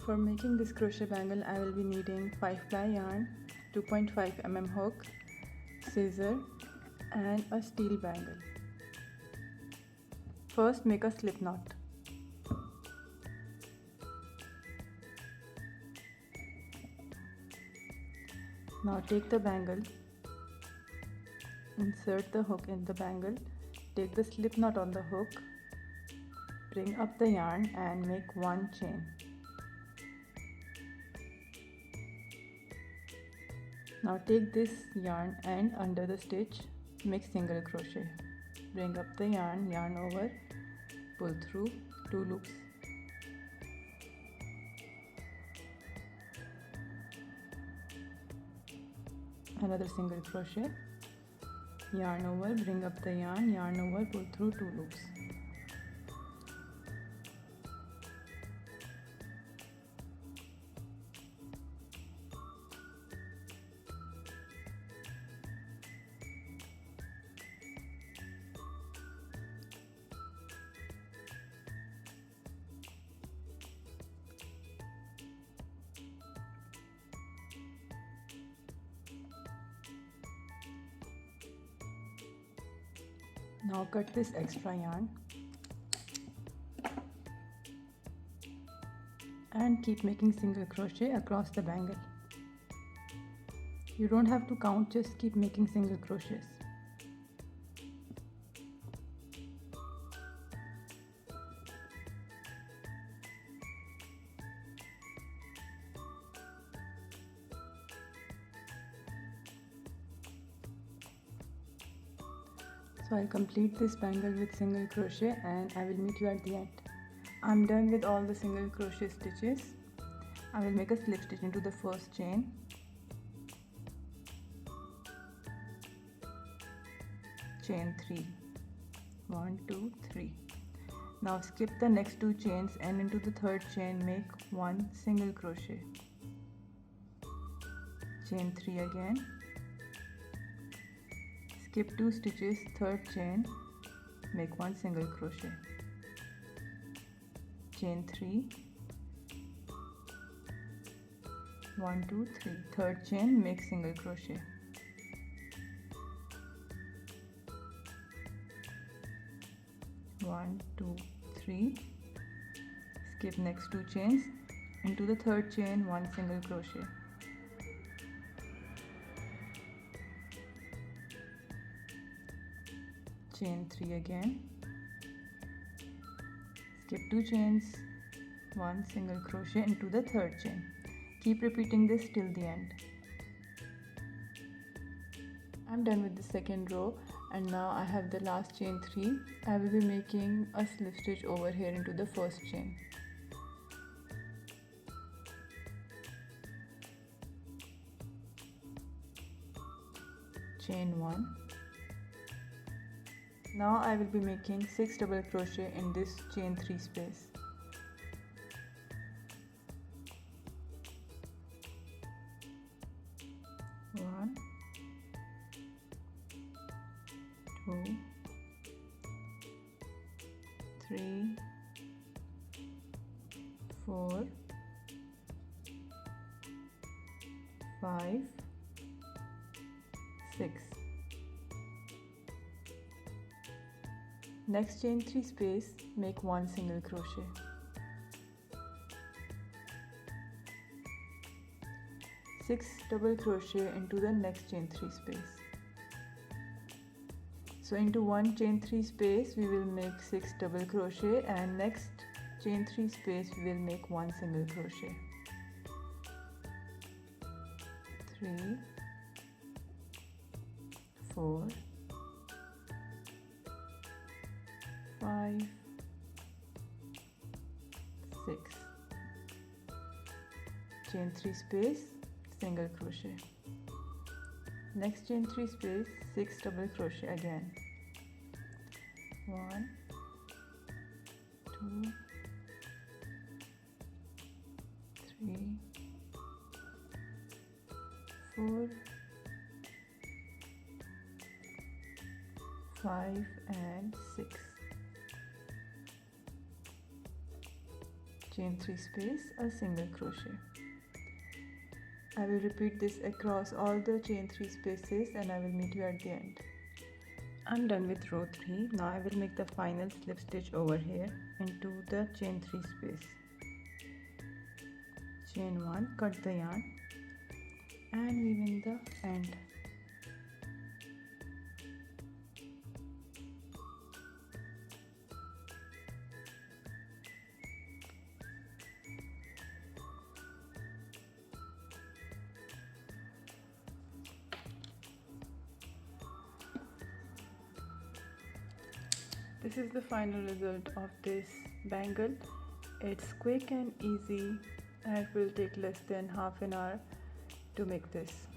For making this crochet bangle, I will be needing 5-ply yarn, 2.5 mm hook, scissor and a steel bangle. First, make a slip knot. Now take the bangle, insert the hook in the bangle, take the slip knot on the hook, bring up the yarn and make one chain. Now take this yarn and under the stitch make single crochet. Bring up the yarn, yarn over, pull through 2 loops. Another single crochet, yarn over, bring up the yarn, yarn over, pull through 2 loops. Now cut this extra yarn and keep making single crochet across the bangle. You don't have to count, just keep making single crochets. So I'll complete this bangle with single crochet and I will meet you at the end. I'm done with all the single crochet stitches. I will make a slip stitch into the first chain. Chain 3. 1, 2, 3. Now skip the next 2 chains and into the third chain make 1 single crochet. Chain 3 again. Skip 2 stitches, third chain, make 1 single crochet. Chain 3. 1, 2, 3. Third chain, make single crochet. One, 2, 3. Skip next 2 chains. Into the third chain, 1 single crochet. Chain 3 again. Skip 2 chains, 1 single crochet into the third chain. Keep repeating this till the end. I'm done with the second row and now I have the last chain 3. I will be making a slip stitch over here into the first chain. Chain 1. Now I will be making 6 double crochet in this chain 3 space. One, 2, 3, 4, 5, 6. Next chain 3 space, make 1 single crochet. Six double crochet into the next chain 3 space. So into one chain 3 space we will make 6 double crochet and next chain 3 space we will make 1 single crochet. 3, 4, 5, 6. Chain 3 space, single crochet. Next chain 3 space, 6 double crochet again. 1, 2, 3, 4, 5 and 6. chain 3 space, a single crochet. I will repeat this across all the chain 3 spaces and I will meet you at the end. I'm done with row 3. Now I will make the final slip stitch over here into the chain 3 space. Chain 1, cut the yarn and weave in the end. This is the final result of this bangle. It's quick and easy and it will take less than half an hour to make this.